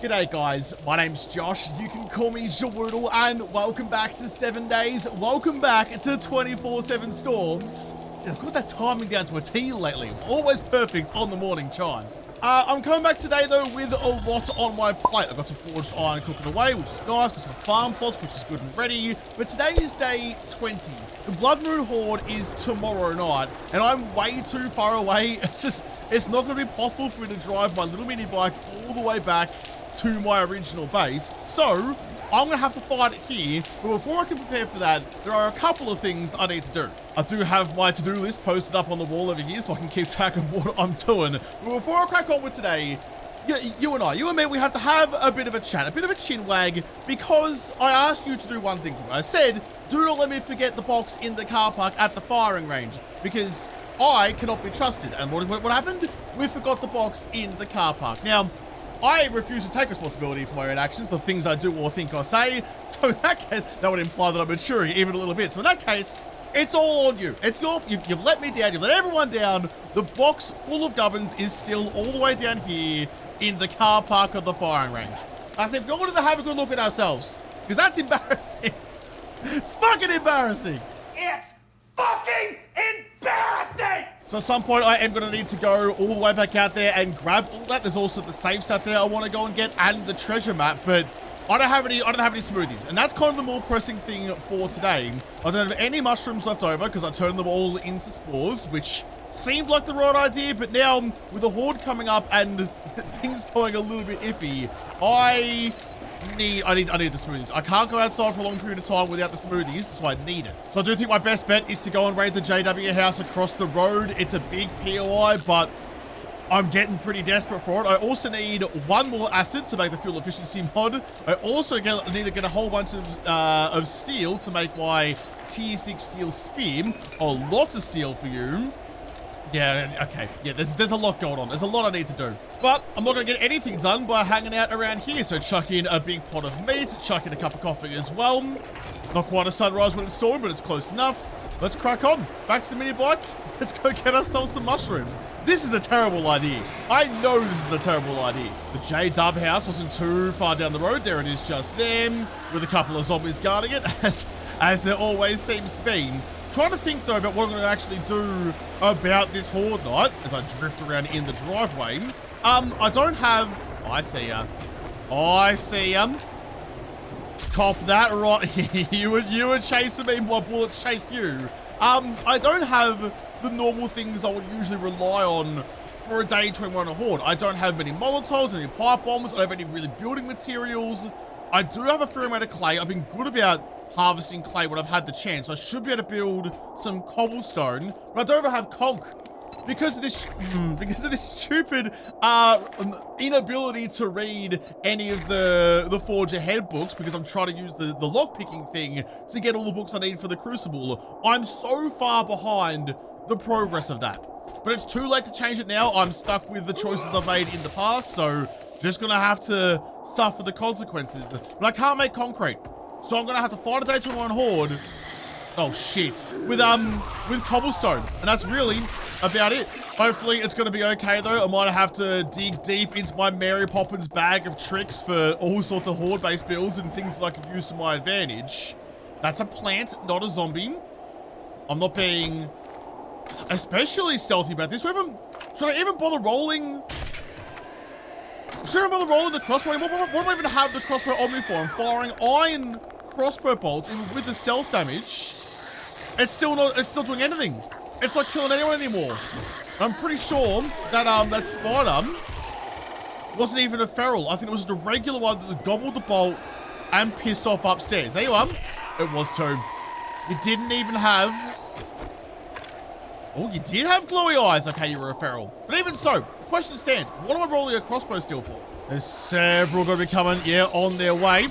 G'day guys, my name's Josh, you can call me JaWoodle, and welcome back to 7 days, welcome back to 24/7 storms. I've got that timing down to a T lately, always perfect on the morning chimes. I'm coming back today though with a lot on my plate. I've got some forged iron cooking away, which is nice, got some farm plots, which is good and ready, but today is day 20. The Blood Moon Horde is tomorrow night, and I'm way too far away. It's not going to be possible for me to drive my little mini bike all the way back to my original base, so I'm going to have to fight it here. But before I can prepare for that, there are a couple of things I need to do. I do have my to-do list posted up on the wall over here so I can keep track of what I'm doing. But before I crack on with today, you and me, we have to have a bit of a chat, a bit of a chin wag, because I asked you to do one thing for me. I said, do not let me forget the box in the car park at the firing range, because I cannot be trusted. And what happened? We forgot the box in the car park. Now, I refuse to take responsibility for my own actions, the things I do or think I say. So in that case, that would imply that I'm maturing even a little bit. So in that case, it's all on you. It's your, you've let me down. You've let everyone down. The box full of gubbins is still all the way down here in the car park of the firing range. I think we're going to have a good look at ourselves, because that's embarrassing. It's fucking embarrassing. It's fucking embarrassing! So at some point I am going to need to go all the way back out there and grab all that. There's also the safes out there I want to go and get, and the treasure map, but I don't have any smoothies, and that's kind of the more pressing thing for today. I don't have any mushrooms left over because I turned them all into spores, which seemed like the right idea, but now with the horde coming up and things going a little bit iffy, I need the smoothies. I can't go outside for a long period of time without the smoothies, so I need it. So I do think my best bet is to go and raid the JW house across the road. It's a big POI, but I'm getting pretty desperate for it. I also need one more acid to make the fuel efficiency mod. I also need to get a whole bunch of steel to make my tier 6 steel spear. A lot of steel for you. Yeah, okay. Yeah, there's a lot going on. There's a lot I need to do. But I'm not going to get anything done by hanging out around here. So chuck in a big pot of meat, chuck in a cup of coffee as well. Not quite a sunrise when it's storming, but it's close enough. Let's crack on. Back to the mini bike. Let's go get ourselves some mushrooms. This is a terrible idea. I know this is a terrible idea. The J-Dub house wasn't too far down the road. There it is just there, with a couple of zombies guarding it, as there always seems to be. Trying to think though about what I'm going to actually do about this horde night as I drift around in the driveway. I don't have... I see ya. Cop that right. you were chasing me, my bullets chased you. I don't have the normal things I would usually rely on for a day 21 a horde. I don't have many molotovs, any pipe bombs, I don't have any really building materials. I do have a fair amount of clay. I've been good about harvesting clay when I've had the chance. So I should be able to build some cobblestone, but I don't ever have conch. Because of this stupid inability to read any of the Forge Ahead books, because I'm trying to use the lockpicking thing to get all the books I need for the Crucible, I'm so far behind the progress of that. But it's too late to change it now. I'm stuck with the choices I've made in the past, so just gonna have to suffer the consequences. But I can't make concrete, so I'm gonna have to fight a day 21 horde. Oh shit, with cobblestone, and that's really about it. Hopefully it's gonna be okay though. I might have to dig deep into my Mary Poppins bag of tricks for all sorts of horde-based builds and things that I could use to my advantage. That's a plant, not a zombie. I'm not being especially stealthy about this. Should I even bother rolling? Should I bother rolling the crossbow? What do I even have the crossbow on me for? I'm firing iron crossbow bolts, even with the stealth damage. It's still not doing anything. It's not killing anyone anymore. I'm pretty sure that that spider wasn't even a feral. I think it was just a regular one that gobbled the bolt and pissed off upstairs. There you are. It was too. You didn't even have... Oh, you did have glowy eyes. Okay, you were a feral. But even so, the question stands. What am I rolling a crossbow steel for? There's several going to be coming, yeah, on their way.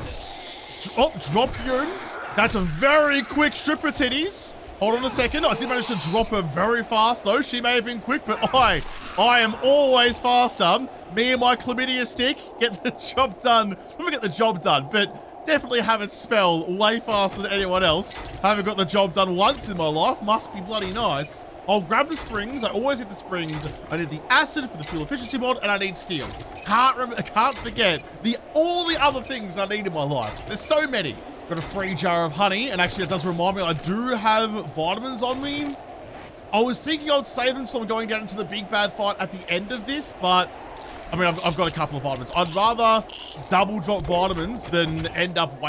Oh, drop you. That's a very quick stripper titties. Hold on a second. I did manage to drop her very fast, though. She may have been quick, but I am always faster. Me and my chlamydia stick get the job done. Let me get the job done, but Definitely have it spell way faster than anyone else. Haven't got the job done once in my life. Must be bloody nice. I'll grab the springs. I always hit the springs. I need the acid for the fuel efficiency mod, and I need steel. Can't forget all the other things I need in my life. There's so many. Got a free jar of honey, and actually it does remind me I do have vitamins on me. I was thinking I'd save them so I'm going down into the big bad fight at the end of this, but I mean, I've got a couple of vitamins. I'd rather double drop vitamins than end up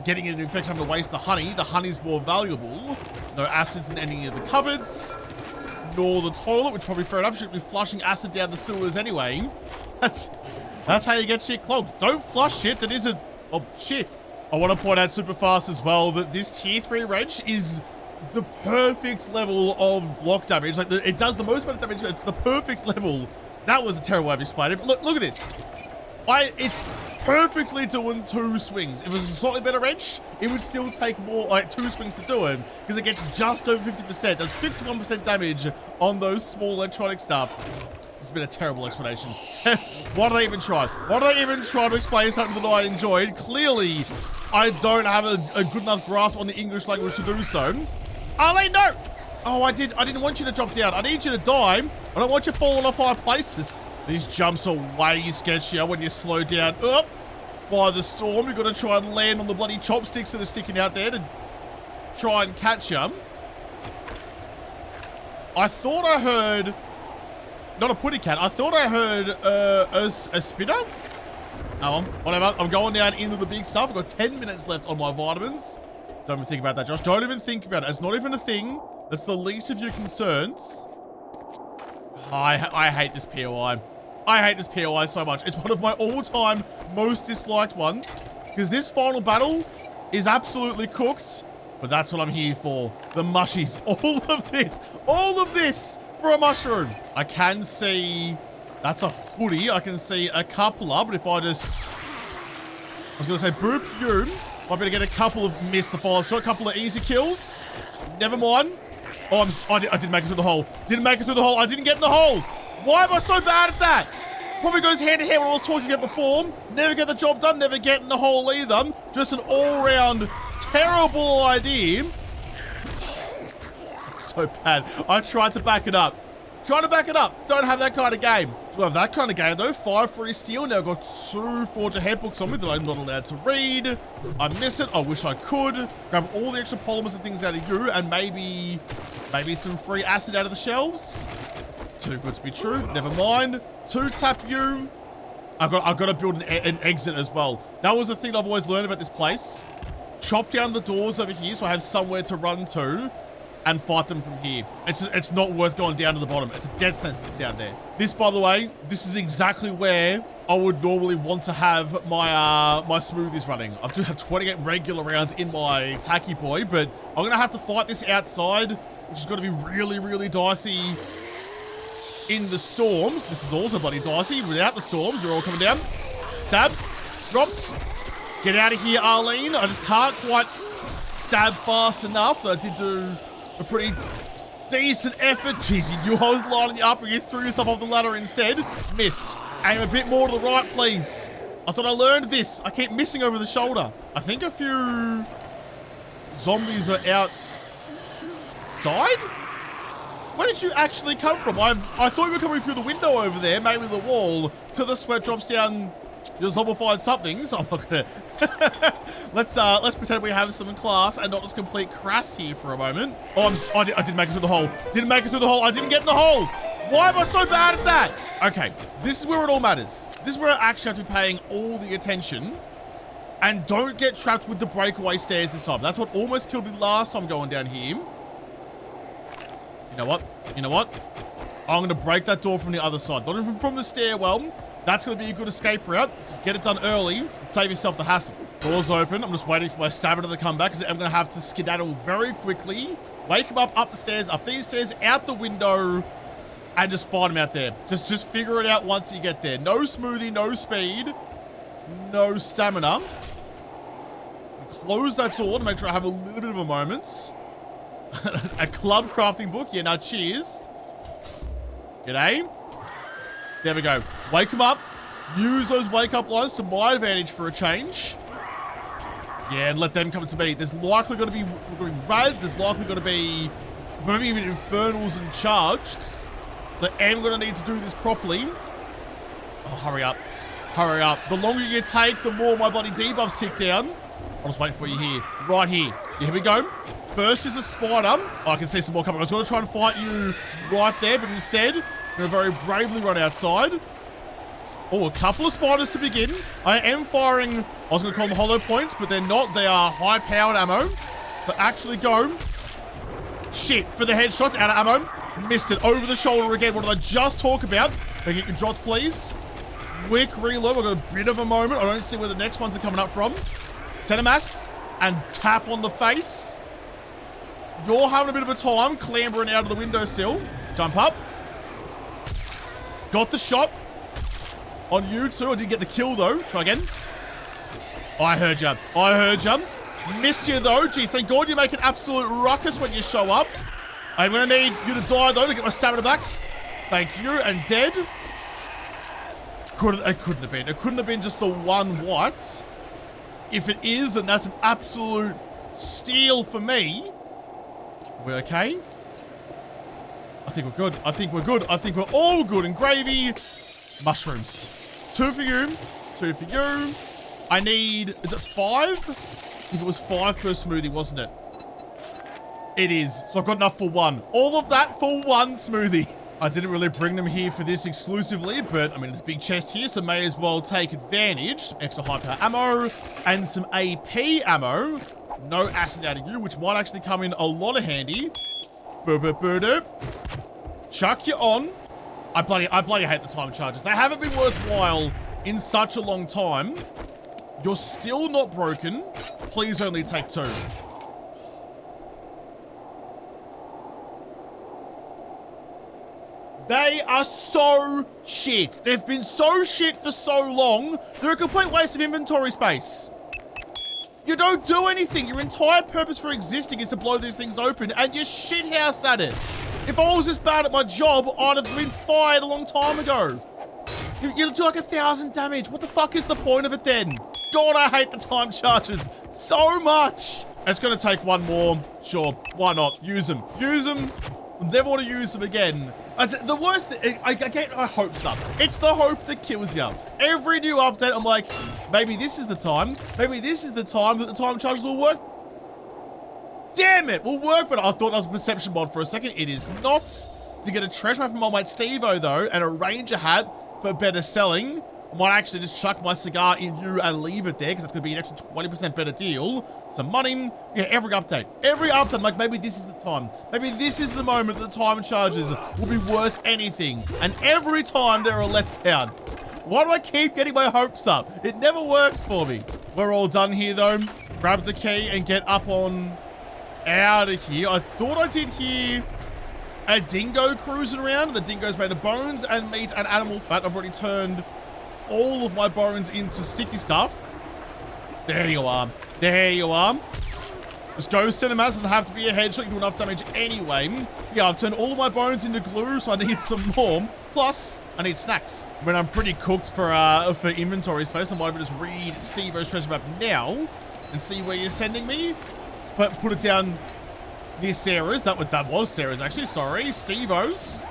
getting an infection having to waste the honey. The honey's more valuable. No acids in any of the cupboards, nor the toilet, which probably fair enough. Should be flushing acid down the sewers anyway. That's how you get shit clogged. Don't flush shit that isn't. Oh shit! I want to point out super fast as well that this tier 3 wrench is the perfect level of block damage. Like it does the most amount of damage. It's the perfect level. That was a terrible way of explaining it, but look at this. It's perfectly doing 2 swings. If it was a slightly better wrench, it would still take more, like 2 swings to do it, because it gets just over 50%, does 51% damage on those small electronic stuff. It's been a terrible explanation. Why did I even try? Why did I even try to explain something that I enjoyed? Clearly, I don't have a good enough grasp on the English language to do so. Arlene, no! Oh, I didn't want you to drop down. I need you to die. I don't want you falling off high places. These jumps are way sketchier when you slow down up by the storm. You've got to try and land on the bloody chopsticks that are sticking out there to try and catch them. I thought I heard, not a putty cat, I thought I heard a spinner. Oh, whatever. I'm going down into the big stuff. I've got 10 minutes left on my vitamins. Don't even think about that, Josh. Don't even think about it. It's not even a thing. That's the least of your concerns. I hate this POI. I hate this POI so much. It's one of my all-time most disliked ones. Because this final battle is absolutely cooked. But that's what I'm here for. The mushies. All of this for a mushroom. I can see... That's a hoodie. I can see a couple of, but if I just... I was going to say boop you. Might be able to get a couple of missed the follow-up shot. A couple of easy kills. Never mind. Oh, I didn't make it through the hole. Didn't make it through the hole. I didn't get in the hole. Why am I so bad at that? Probably goes hand in hand with what I was talking about before. Never get the job done. Never get in the hole either. Just an all-round terrible idea. So bad. I tried to back it up. Don't have that kind of game. Do I have that kind of game though? 5 free steel. Now I've got 2 Forge Ahead books on me that I'm not allowed to read. I miss it. I wish I could. Grab all the extra polymers and things out of you, and maybe some free acid out of the shelves. Too good to be true. Never mind. 2 tap you. I've got to build an exit as well. That was the thing I've always learned about this place. Chop down the doors over here so I have somewhere to run to and fight them from here. It's not worth going down to the bottom. It's a dead sentence down there. This, by the way, this is exactly where I would normally want to have my my smoothies running. I do have 28 regular rounds in my tacky boy, but I'm gonna have to fight this outside, which is gonna be really, really dicey in the storms. This is also bloody dicey without the storms. They're all coming down. Stabbed. Dropped. Get out of here, Arlene. I just can't quite stab fast enough. I did do a pretty decent effort. Jeez, you was lining you up and you threw yourself off the ladder instead. Missed. Aim a bit more to the right, please. I thought I learned this. I keep missing over the shoulder. I think a few zombies are outside. Where did you actually come from? I thought you were coming through the window over there, maybe the wall, till the sweat drops down your zombified somethings. I'm not gonna... Let's pretend we have some class and not just complete crass here for a moment. Oh, I didn't make it through the hole. Didn't make it through the hole. I didn't get in the hole. Why am I so bad at that? Okay, this is where it all matters. This is where I actually have to be paying all the attention. And don't get trapped with the breakaway stairs this time. That's what almost killed me last time going down here. You know what? You know what? I'm going to break that door from the other side. Not even from the stairwell. That's going to be a good escape route. Just get it done early and save yourself the hassle. Door's open. I'm just waiting for my stamina to come back because I'm going to have to skedaddle very quickly. Wake him up the stairs, up these stairs, out the window, and just fight him out there. Just figure it out once you get there. No smoothie, no speed, no stamina. Close that door to make sure I have a little bit of a moment. A club crafting book. Yeah, now cheers. G'day. There we go. Wake him up. Use those wake up lines to my advantage for a change. Yeah, and let them come to me. There's likely going to be Raz. There's likely going to be maybe even Infernals and Charged. So I'm going to need to do this properly. Oh, hurry up. Hurry up. The longer you take, the more my bloody debuffs tick down. I'll just wait for you here. Right here. Yeah, here we go. First is a spider. Oh, I can see some more coming. I was going to try and fight you right there, but instead, I'm going to very bravely run outside. Oh, a couple of spiders to begin. I am firing, I was going to call them hollow points, but they're not. They are high-powered ammo. So actually go. Shit, for the headshots, out of ammo. Missed it. Over the shoulder again. What did I just talk about? Can I get your drops, please? Quick reload. I've got a bit of a moment. I don't see where the next ones are coming up from. Center mass and tap on the face. You're having a bit of a time clambering out of the windowsill. Jump up. Got the shot. On you too. I didn't get the kill though. Try again. I heard you. I heard you. Missed you though. Jeez, thank God you make an absolute ruckus when you show up. I'm going to need you to die though to get my stamina back. Thank you. And dead. It couldn't have been. It couldn't have been just the one white. If it is, then that's an absolute steal for me. Are we okay? I think we're good. I think we're good. I think we're all good. And gravy. Mushrooms. 2 for you. 2 for you. I need... Is it 5? I think it was 5 per smoothie, wasn't it? It is. So I've got enough for 1. All of that for 1 smoothie. I didn't really bring them here for this exclusively, but, I mean, there's a big chest here, so may as well take advantage. Some extra high power ammo and some AP ammo. No acid out of you, which might actually come in a lot of handy. Chuck you on. I bloody hate the time charges. They haven't been worthwhile in such a long time. You're still not broken. Please only take 2. They are so shit. They've been so shit for so long. They're a complete waste of inventory space. You don't do anything. Your entire purpose for existing is to blow these things open, and you shithouse at it. If I was this bad at my job, I'd have been fired a long time ago. You do like 1,000 damage. What the fuck is the point of it then? God, I hate the time charges so much. It's going to take 1 more. Sure, why not? Use them. Use them. Never want to use them again. The worst thing, I get my hopes up. It's the hope that kills you. Every new update, I'm like, maybe this is the time. Maybe this is the time that the time charges will work. Damn it, will work, but I thought that was a perception mod for a second. It is not. To get a treasure map from my mate Steve-O though, and a ranger hat for better selling. I might actually just chuck my cigar in you and leave it there, because it's going to be an extra 20% better deal. Some money. Yeah, every update. Every update, like, maybe this is the time. Maybe this is the moment that the time charges will be worth anything. And every time they're a letdown. Why do I keep getting my hopes up? It never works for me. We're all done here, though. Grab the key and get up on out of here. I thought I did hear a dingo cruising around. The dingo's made of bones and meat and animal fat. I've already turned all of my bones into sticky stuff. There you are. There you are. Just go Cinemass. Doesn't have to be a headshot. You can do enough damage anyway. Yeah, I've turned all of my bones into glue, so I need some more. Plus, I need snacks. I mean, I'm pretty cooked for inventory space. I might just read Steve-O's treasure map now and see where you're sending me. But put it down near Sarah's. That was Sarah's, actually. Sorry. Steve-O's.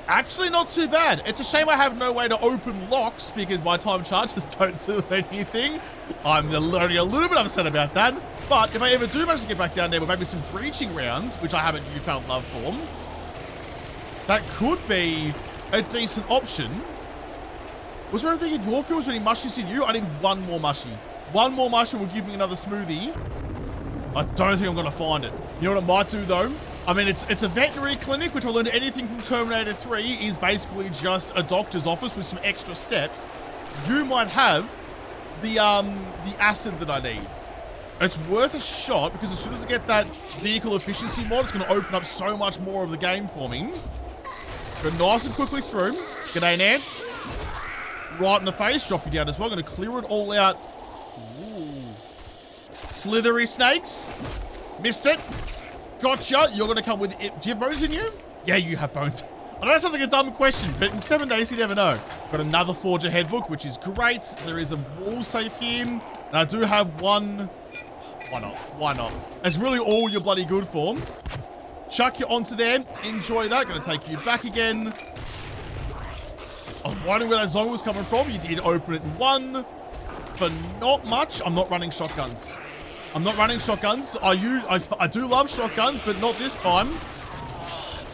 Actually, not too bad. It's a shame I have no way to open locks because my time charges don't do anything. I'm only a little bit upset about that. But if I ever do manage to get back down there with maybe some breaching rounds, which I haven't newfound love for, that could be a decent option. Was there anything in your field? Was there any mushies in you? I need 1 more mushie. 1 more mushie will give me another smoothie. I don't think I'm going to find it. You know what it might do, though? I mean, it's a veterinary clinic, which I learned anything from Terminator 3 is basically just a doctor's office with some extra steps. You might have the acid that I need. It's worth a shot because as soon as I get that vehicle efficiency mod, it's going to open up so much more of the game for me. Go nice and quickly through. G'day, Nance. Right in the face. Drop you down as well. Going to clear it all out. Ooh. Slithery snakes. Missed it. Gotcha. You're going to come with it. Do you have bones in you? Yeah, you have bones. I know that sounds like a dumb question, but in 7 days, you never know. Got another Forger headbook, which is great. There is a wall safe here. And I do have one. Why not? Why not? That's really all you're bloody good for. Chuck you onto there. Enjoy that. Gonna take you back again. I was wondering where that zone was coming from. You did open it in one. For not much. I'm not running shotguns. I'm not running shotguns. I do love shotguns, but not this time.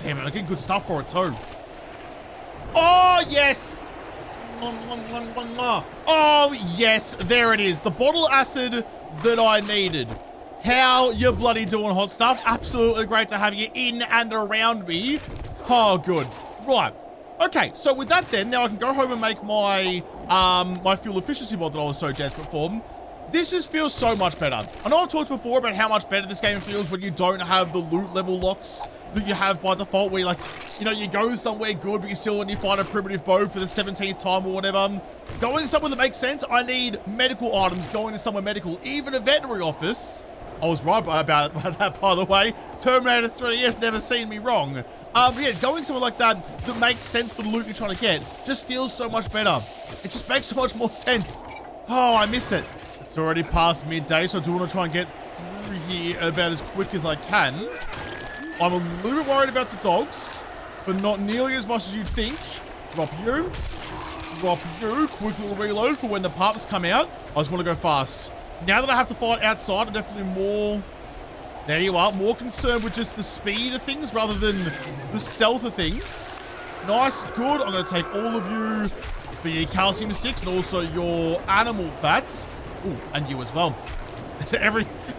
Damn it, I get good stuff for it too. Oh, yes. Oh, yes. There it is. The bottle acid that I needed. How you bloody doing, hot stuff? Absolutely great to have you in and around me. Oh, good. Right. Okay, so with that then, now I can go home and make my my fuel efficiency mod that I was so desperate for. This just feels so much better. I know I've talked before about how much better this game feels when you don't have the loot level locks that you have by default, where like, you know, you go somewhere good, but you still only find a primitive bow for the 17th time or whatever. Going somewhere that makes sense, I need medical items, going to somewhere medical, even a veterinary office. I was right about that, by the way. Terminator 3, yes, never seen me wrong. Yeah, going somewhere like that that makes sense for the loot you're trying to get just feels so much better. It just makes so much more sense. Oh, I miss it. It's already past midday, so I do want to try and get through here about as quick as I can. I'm a little bit worried about the dogs, but not nearly as much as you'd think. Drop you. Drop you. Quick little reload for when the pups come out. I just want to go fast. Now that I have to fight outside, I'm definitely more... There you are. More concerned with just the speed of things rather than the stealth of things. Nice. Good. I'm going to take all of you for your calcium sticks and also your animal fats. Ooh, and you as well.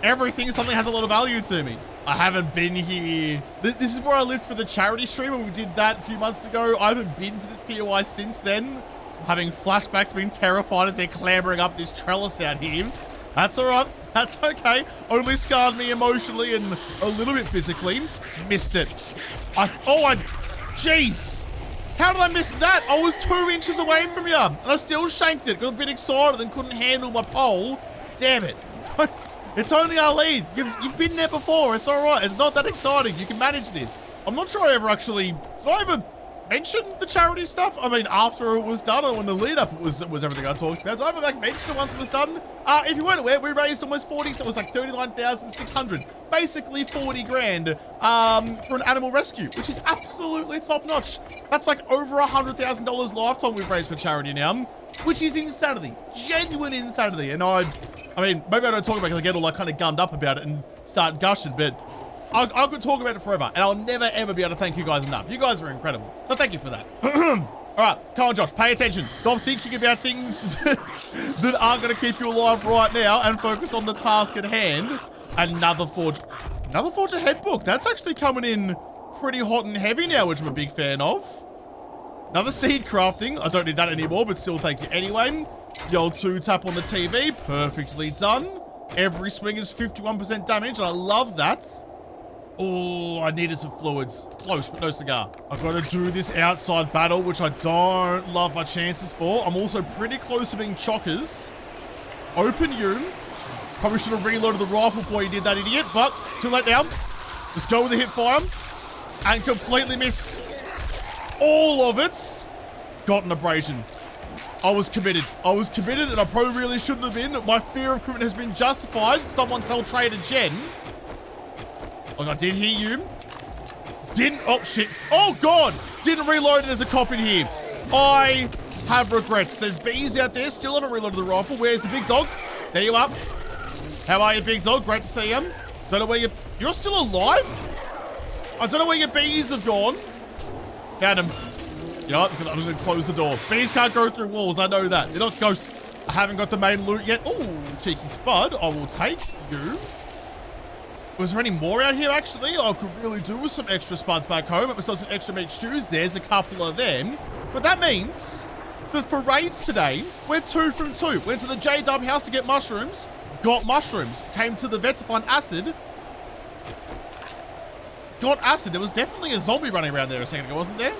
Everything, something has a lot of value to me. I haven't been here. This is where I lived for the charity stream when we did that a few months ago. I haven't been to this POI since then. I'm having flashbacks, being terrified as they're clambering up this trellis out here. That's all right. That's okay. Only scarred me emotionally and a little bit physically. Missed it. Jeez. How did I miss that? I was 2 inches away from you, and I still shanked it. Got a bit excited and couldn't handle my pole. Damn it. It's only our lead. You've been there before. It's all right. It's not that exciting. You can manage this. I'm not sure I ever actually... Did I ever mention the charity stuff? I mean, after it was done, or when the lead up was everything I talked about. Did I ever like mention it once it was done? If you weren't aware, we raised almost 40... It was like 39,600. Basically 40 grand for an animal rescue, which is absolutely top notch. That's like over $100,000 lifetime we've raised for charity now, which is insanity. Genuine insanity. And I mean, maybe I don't talk about it because I get all like kind of gummed up about it and start gushing, but I could talk about it forever, and I'll never ever be able to thank you guys enough. You guys are incredible. So thank you for that. All right, come on, Josh, pay attention. Stop thinking about things that aren't going to keep you alive right now and focus on the task at hand. Another Forge Ahead book. That's actually coming in pretty hot and heavy now, which I'm a big fan of. Another seed crafting. I don't need that anymore, but still thank you anyway. The old 2-tap on the TV. Perfectly done. Every swing is 51% damage, and I love that. Oh, I needed some fluids. Close, but no cigar. I've got to do this outside battle, which I don't love my chances for. I'm also pretty close to being chockers. Open you. Probably should have reloaded the rifle before you did that, idiot, but too late now. Just go with the hip fire and completely miss all of it. Got an abrasion. I was committed, and I probably really shouldn't have been. My fear of commitment has been justified. Someone tell Trader Jen. Look, I did hear you. Oh, shit. Oh, God. Didn't reload it as a cop in here. I have regrets. There's bees out there. Still haven't reloaded the rifle. Where's the big dog? There you are. How are you, big dog? Great to see you. Don't know where you're still alive? I don't know where your bees have gone. Found him. You know what? I'm just going to close the door. Bees can't go through walls. I know that. They're not ghosts. I haven't got the main loot yet. Oh, cheeky spud. I will take you. Was there any more out here, actually? I could really do with some extra spuds back home. It was some extra meat stews. There's a couple of them. But that means that for raids today, we're 2 from 2. Went to the J-Dub house to get mushrooms. Got mushrooms. Came to the vet to find acid. Got acid. There was definitely a zombie running around there a second ago, wasn't there?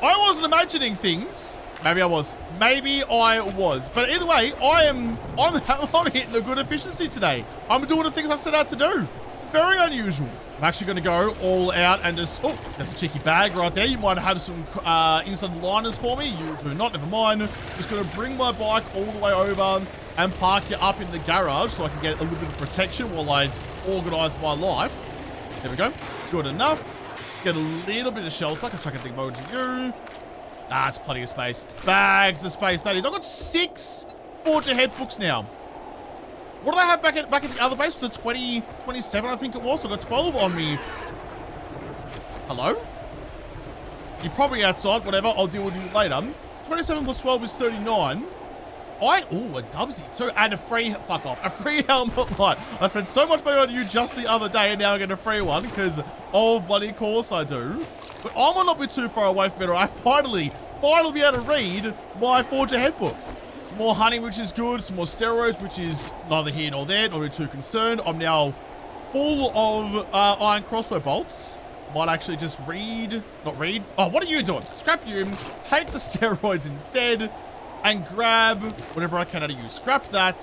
I wasn't imagining things. Maybe I was. Maybe I was. But either way, I'm hitting a good efficiency today. I'm doing the things I set out to do. It's Very unusual. I'm actually going to go all out and just... Oh, that's a cheeky bag right there. You might have some instant liners for me. You do not, never mind. Just going to bring my bike all the way over and park it up in the garage so I can get a little bit of protection while I organise my life. There we go. Good enough. Get a little bit of shelter. I can chuck a thing over to you. That's plenty of space. Bags of space, that is. I've got 6 Forge Ahead books now. What did I have back at the other base? Was it 27, I think it was? So I got 12 on me. Hello? You're probably outside, whatever. I'll deal with you later. 27 plus 12 is 39. Ooh, a dubsy. So, and a free, fuck off, a free helmet light. I spent so much money on you just the other day and now I get a free one because of bloody course I do. But I might not be too far away from it, or I finally be able to read my Forge Ahead books. Some more honey, which is good. Some more steroids, which is neither here nor there. Not really too concerned. I'm now full of iron crossbow bolts. Might actually just not read. Oh, what are you doing? Scrap you. Take the steroids instead and grab whatever I can out of you. Scrap that.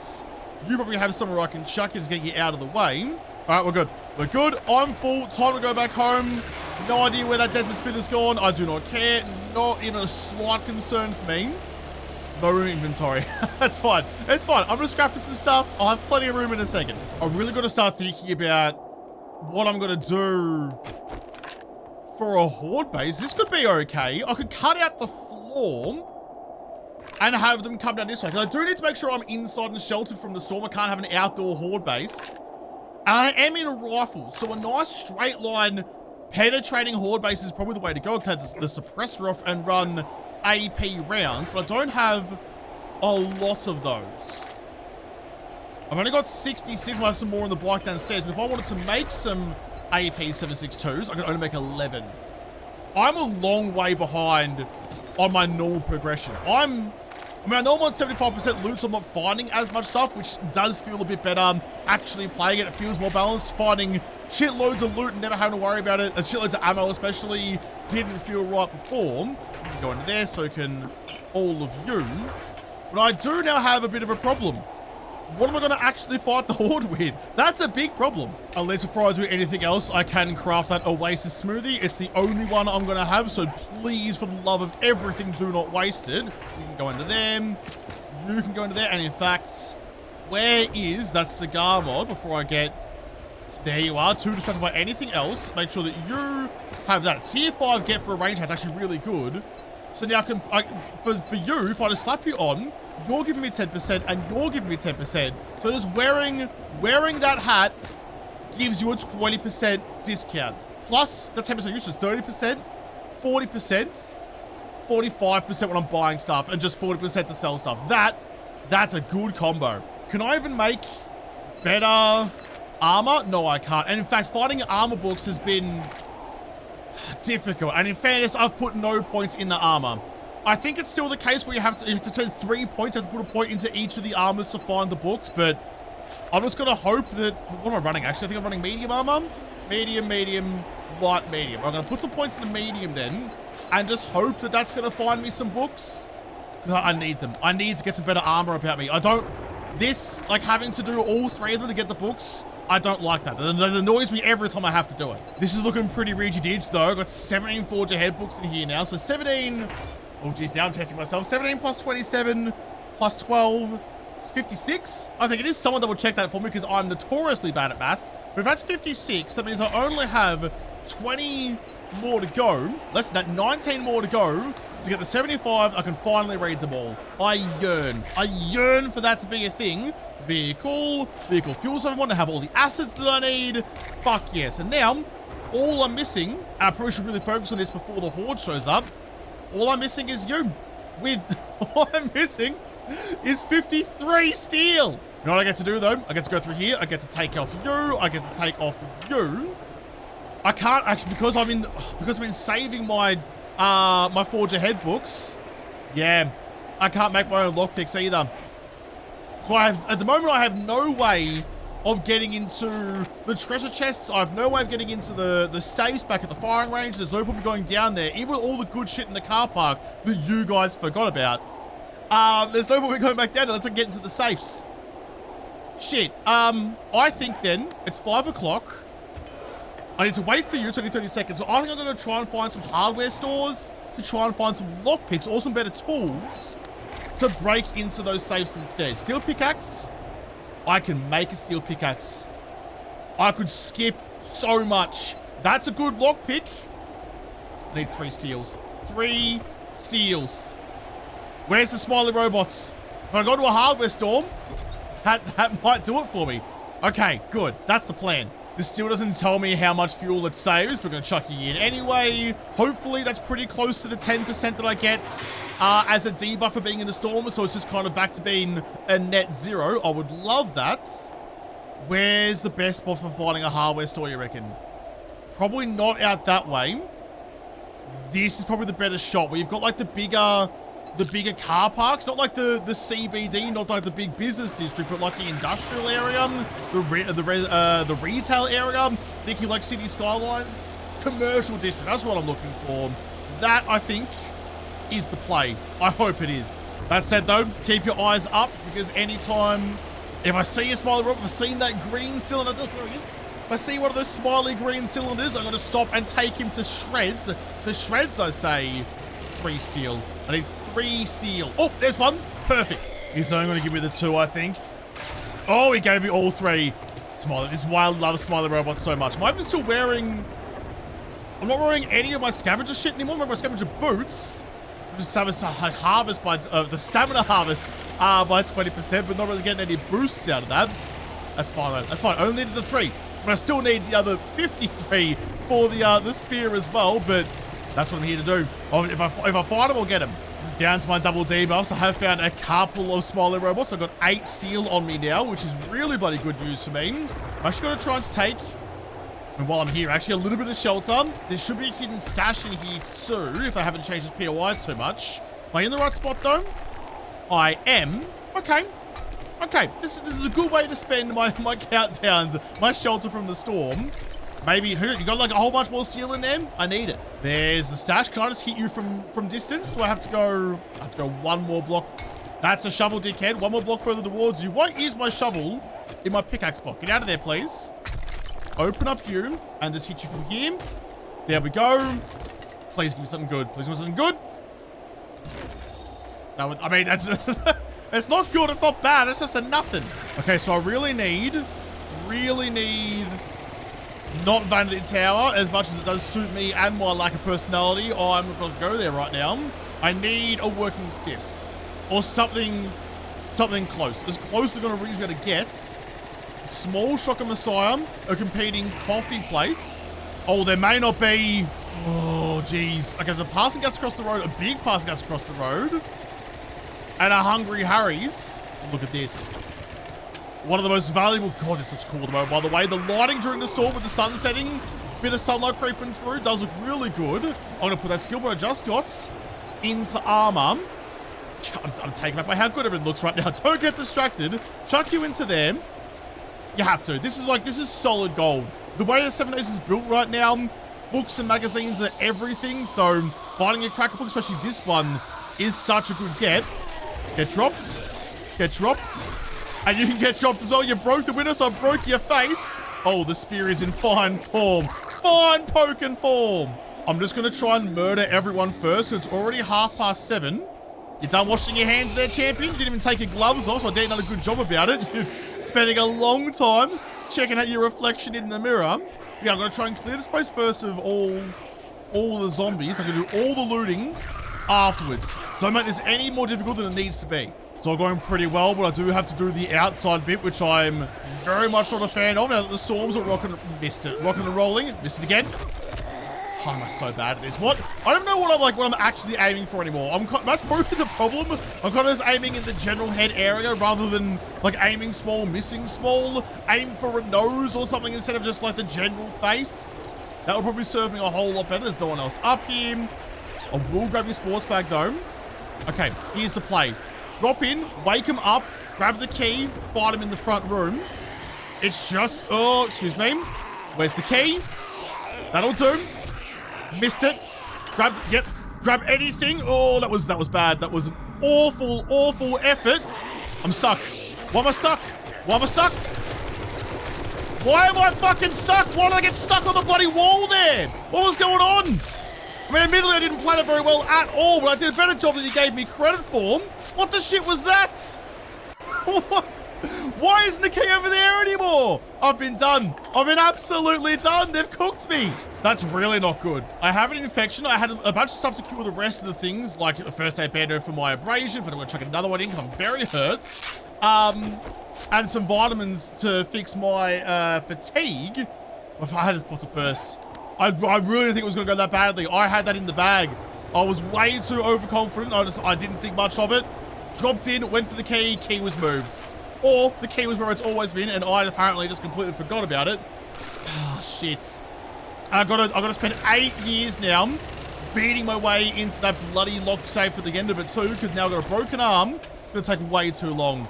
You probably have somewhere I can chuck it to get you out of the way. All right, we're good. We're good. I'm full. Time to go back home. No idea where that desert spinner's gone. I do not care. Not in a slight concern for me. No room inventory. That's fine. It's fine. I'm just scrapping some stuff. I'll have plenty of room in a second. I'm really got to start thinking about what I'm going to do for a horde base. This could be okay. I could cut out the floor and have them come down this way. Because I do need to make sure I'm inside and sheltered from the storm. I can't have an outdoor horde base. And I am in a rifle. So a nice straight line penetrating horde base is probably the way to go. Take the suppressor off and run AP rounds, but I don't have a lot of those. I've only got 66, might have some more on the bike downstairs, but if I wanted to make some AP 762s, I could only make 11. I'm a long way behind on my normal progression. I know I'm on 75% loot, so I'm not finding as much stuff, which does feel a bit better actually playing it. It feels more balanced. Finding shitloads of loot and never having to worry about it, and shitloads of ammo especially, didn't feel right before. You can go into there, so can all of you. But I do now have a bit of a problem. What am I going to actually fight the horde with? That's a big problem. At least before I do anything else, I can craft that Oasis smoothie. It's the only one I'm going to have, so please, for the love of everything, do not waste it. You can go into them. You can go into there. And in fact, where is that cigar mod before I get... There you are. Too distracted by anything else. Make sure that you have that. Tier 5 get for a range hat's actually really good. So now for you, if I just slap you on, you're giving me 10% and you're giving me 10%. So just wearing that hat gives you a 20% discount. Plus the 10% use is 30%, 40%, 45% when I'm buying stuff, and just 40% to sell stuff. That's a good combo. Can I even make better armor? No, I can't. And in fact, finding armor books has been difficult. And in fairness, I've put no points in the armor. I think it's still the case where you have to turn 3 points. You have to put a point into each of the armors to find the books, but I'm just going to hope that... What am I running, actually? I think I'm running medium armor. Medium, light, medium. I'm going to put some points in the medium then, and just hope that that's going to find me some books. I need them. I need to get some better armor about me. I don't... This, like, having to do all 3 of them to get the books, I don't like that. That annoys me every time I have to do it. This is looking pretty rigid-edge, though. I've got 17 Forge Ahead books in here now, so 17... Oh, geez, now I'm testing myself. 17 plus 27 plus 12 is 56. I think it is. Someone double check that for me because I'm notoriously bad at math. But if that's 56, that means I only have 20 more to go. Less than that, 19 more to go. To get the 75, I can finally read them all. I yearn for that to be a thing. Vehicle fuel cell. I want to have all the assets that I need. Fuck yes. And now, all I'm missing, and I probably should really focus on this before the horde shows up. All I'm missing is you. All I'm missing is 53 steel. You know what I get to do though? I get to go through here. I get to take off you. I get to take off you. I can't actually because I've been saving my my Forge Ahead books. Yeah, I can't make my own lockpicks either. So at the moment I have no way of getting into the treasure chests. I have no way of getting into the safes back at the firing range. There's no point going down there. Even with all the good shit in the car park that you guys forgot about. There's no point going back down unless I get into the safes. Shit. I think then it's 5 o'clock. I need to wait for you. It's only 30 seconds. So I think I'm going to try and find some hardware stores to try and find some lockpicks or some better tools to break into those safes instead. Steel pickaxe. I can make a steel pickaxe. I could skip so much. That's a good lockpick. I need 3 steels. 3 steels. Where's the smiley robots? If I go to a hardware store, that might do it for me. Okay, good. That's the plan. This still doesn't tell me how much fuel it saves. We're going to chuck you in anyway. Hopefully, that's pretty close to the 10% that I get as a debuff for being in the storm. So it's just kind of back to being a net 0. I would love that. Where's the best spot for finding a hardware store, you reckon? Probably not out that way. This is probably the better shot where you've got like the bigger car parks, not like the CBD, not like the big business district, but like the industrial area, the retail area, thinking like city skylines, commercial district. That's what I'm looking for. That, I think, is the play. I hope it is. That said, though, keep your eyes up, because anytime, if I see a smiley robot, if I've seen that green cylinder, look, there he is. If I see one of those smiley green cylinders, I'm going to stop and take him to shreds. To shreds, I say. 3 steel. I need 3 steel. Oh, there's one. Perfect. He's only going to give me the 2, I think. Oh, he gave me all 3. Smiley. This is why I love Smiley Robot so much. Am I even still wearing... I'm not wearing any of my scavenger shit anymore. I'm wearing my scavenger boots. Just harvest by... the stamina harvest by 20%, but not really getting any boosts out of that. That's fine, though. That's fine. I only needed the 3. But I still need the other 53 for the spear as well, but... That's what I'm here to do. If I find him, I'll get him. Down to my double debuffs. I have found a couple of smiley robots. I've got 8 steel on me now, which is really bloody good news for me. I'm actually going to try and take, and while I'm here, actually a little bit of shelter. There should be a hidden stash in here too, if I haven't changed this POI too much. Am I in the right spot though? I am. Okay. Okay. This is a good way to spend my countdowns, my shelter from the storm. Maybe, you got like a whole bunch more steel in there? I need it. There's the stash. Can I just hit you from distance? Do I have to go one more block? That's a shovel, dickhead. One more block further towards you. Why is my shovel in my pickaxe block? Get out of there, please. Open up you and just hit you from here. There we go. Please give me something good. Please give me something good. No, I mean, that's... it's not good. It's not bad. It's just a nothing. Okay, so I really need... not Vanity Tower, as much as it does suit me and my lack of personality. I'm not going to go there right now. I need a working stiffs. Or something close. As close as I'm going to really get. Small Shocker Messiah, a competing coffee place. Oh, there may not be... Oh, jeez. Okay, so passing gas across the road, a big passing gas across the road. And a Hungry Harry's. Look at this. One of the most valuable... God, this looks cool at the moment, by the way. The lighting during the storm with the sun setting, bit of sunlight creeping through, does look really good. I'm going to put that skill point I just got into armor. I'm taken back by how good everything looks right now. Don't get distracted. Chuck you into there. You have to. This is solid gold. The way the 7 Days is built right now, books and magazines are everything. So finding a cracker book, especially this one, is such a good get. Get dropped. Get dropped. And you can get dropped as well. You broke the window, so I broke your face. Oh, the spear is in fine form. Fine poking form. I'm just going to try and murder everyone first. So it's already 7:30. You done washing your hands there, champion? You didn't even take your gloves off, so I did not a good job about it. You're spending a long time checking out your reflection in the mirror. Yeah, I'm going to try and clear this place first of all the zombies. I'm going to do all the looting afterwards. Don't make this any more difficult than it needs to be. It's all going pretty well, but I do have to do the outside bit, which I'm very much not a fan of. Now that the storms are rocking and rolling. Missed it again. Oh, am I so bad at this? What? I don't know what I'm actually aiming for anymore. That's probably the problem. I'm kind of just aiming in the general head area rather than like aiming small, missing small. Aim for a nose or something instead of just like the general face. That would probably serve me a whole lot better. There's no one else up here. I will grab your sports bag though. Okay, here's the play. Drop in, wake him up, grab the key, fight him in the front room. It's just... Oh, excuse me. Where's the key? That'll do. Missed it. Grab anything. Oh, that was bad. That was an awful effort. I'm stuck. Why am I stuck? Why am I stuck? Why am I fucking stuck? Why did I get stuck on the bloody wall there? What was going on? I mean, admittedly, I didn't play that very well at all, but I did a better job than you gave me credit for. What the shit was that? Why isn't the key over there anymore? I've been done. I've been absolutely done. They've cooked me. So that's really not good. I have an infection. I had a bunch of stuff to cure the rest of the things, like a first aid bandaid for my abrasion, if I'm going to chuck another one in because I'm very hurt. And some vitamins to fix my fatigue. If I had to put the first, I really didn't think it was going to go that badly. I had that in the bag. I was way too overconfident. I didn't think much of it. Dropped in, went for the key was moved. Or the key was where it's always been, and I apparently just completely forgot about it. Ah, shit. I gotta spend 8 years now beating my way into that bloody locked safe at the end of it too, because now I've got a broken arm. It's gonna take way too long.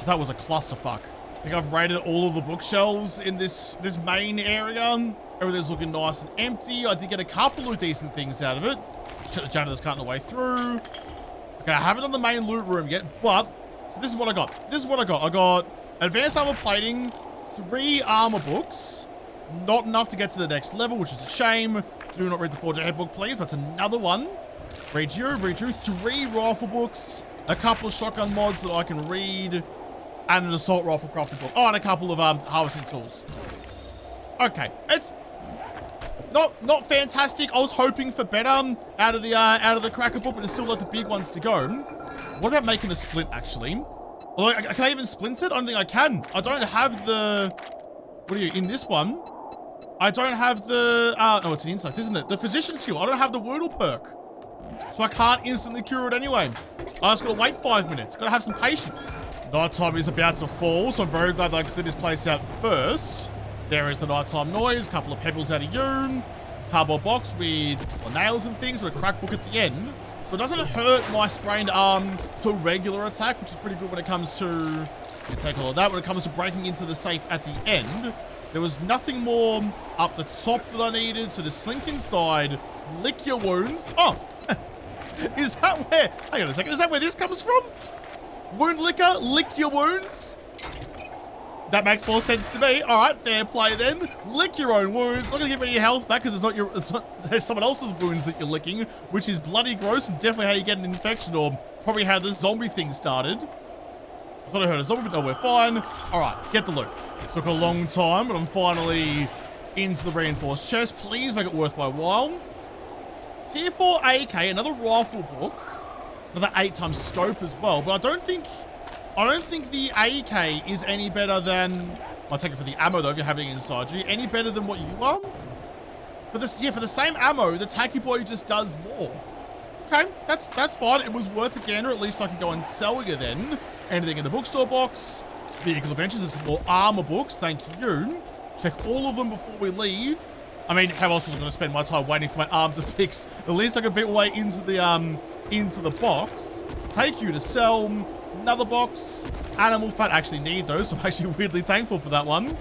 That was a clusterfuck. I think I've raided all of the bookshelves in this main area. Everything's looking nice and empty. I did get a couple of decent things out of it. The janitor's cutting the way through. Okay, I haven't done the main loot room yet, but so this is what I got. I got advanced armor plating, 3 armor books. Not enough to get to the next level, which is a shame. Do not read the Forge Ahead book, please. That's another one. Read you. 3 rifle books, a couple of shotgun mods that I can read, and an assault rifle crafting book. Oh, and a couple of harvesting tools. Okay, it's not fantastic. I was hoping for better out of the cracker book, but there's still like the big ones to go. What about making a splint, actually? Well, can I even splint it? I don't think I can. I don't have the... What are you, in this one? I don't have the... no, it's an insect, isn't it? The physician skill. I don't have the Woodle perk. So I can't instantly cure it anyway. I just gotta wait 5 minutes. Gotta have some patience. Nighttime is about to fall, so I'm very glad that I cleared this place out first. There is the nighttime noise. A couple of pebbles out of urine. Cardboard box with nails and things with a crack book at the end. So it doesn't hurt my sprained arm to regular attack, which is pretty good when it comes to... You take all of that. When it comes to breaking into the safe at the end, there was nothing more up the top that I needed. So to slink inside, lick your wounds. Oh, is that where... Hang on a second. Is that where this comes from? Wound licker, lick your wounds. That makes more sense to me. All right, fair play then. Lick your own wounds. Not gonna give any health back because there's someone else's wounds that you're licking, which is bloody gross and definitely how you get an infection, or probably how this zombie thing started. I thought I heard a zombie, but no, we're fine. All right, get the loot. It took a long time, but I'm finally into the reinforced chest. Please make it worth my while. Tier 4 AK, another rifle book, another 8x scope as well, but I don't think the AK is any better than... I'll take it for the ammo though if you're having it inside you. Any better than what you are? For the same ammo, the Tacky Boy just does more. Okay, that's fine. It was worth a gander. At least I can go and sell you then. Anything in the bookstore box. Vehicle Adventures is more armor books. Thank you. Check all of them before we leave. I mean, how else was I going to spend my time waiting for my arm to fix? At least I can beat my way into the box. Take you to sell. Another box. Animal fat. I actually need those, so I'm actually weirdly thankful for that one.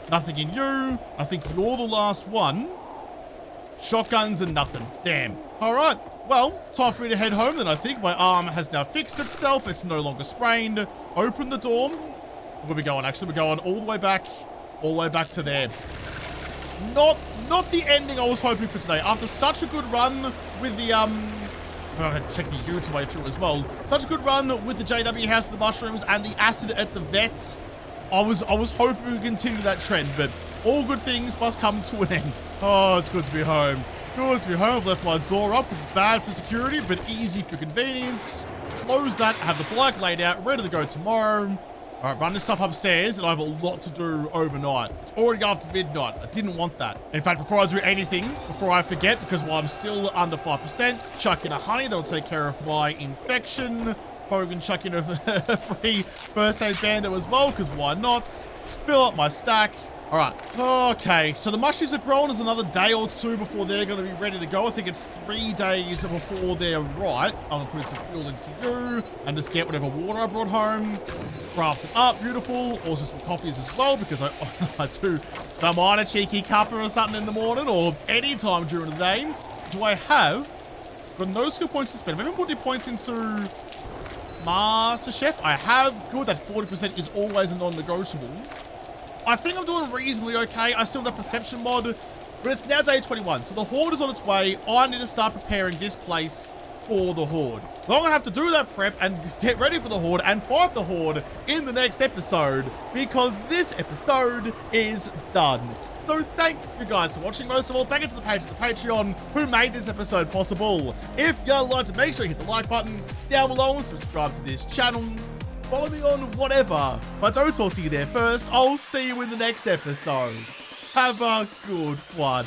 Nothing in you. I think you're the last one. Shotguns and nothing. Damn. All right. Well, time for me to head home then. I think my arm has now fixed itself. It's no longer sprained. Open the door. Where are we going? Actually, we're going all the way back to there. Not the ending I was hoping for today. After such a good run with the I'm gonna check the units way through as well. Such a good run with the JW House with the mushrooms and the acid at the vets. I was hoping we could continue that trend, but all good things must come to an end. Oh, it's good to be home. Good to be home. I've left my door up, which is bad for security, but easy for convenience. Close that, have the bike laid out, ready to go tomorrow. All right, run this stuff upstairs, and I have a lot to do overnight. It's already after midnight. I didn't want that. In fact, before I do anything, before I forget, because while I'm still under 5%, chuck in a honey. That'll take care of my infection. Probably can chuck in a free first aid bandit as well, because why not? Fill up my stack. All right. Okay, so the mushies are grown. There's another day or two before they're going to be ready to go. I think it's 3 days before they're right. I'm going to put some fuel into you and just get whatever water I brought home. Craft it up. Beautiful. Also some coffees as well because I don't mind a cheeky cuppa or something in the morning or any time during the day. Do I have... Got no skill points to spend. I haven't put any points into Master Chef. I have. Good. That 40% is always a non-negotiable. I think I'm doing reasonably okay. I still have that perception mod, but it's now day 21. So the horde is on its way. I need to start preparing this place for the horde. I'm gonna have to do that prep and get ready for the horde and fight the horde in the next episode, because this episode is done. So thank you guys for watching. Most of all, thank you to the patrons of Patreon who made this episode possible. If you liked it, make sure you hit the like button down below and subscribe to this channel. Follow me on whatever. If I don't talk to you there first, I'll see you in the next episode. Have a good one.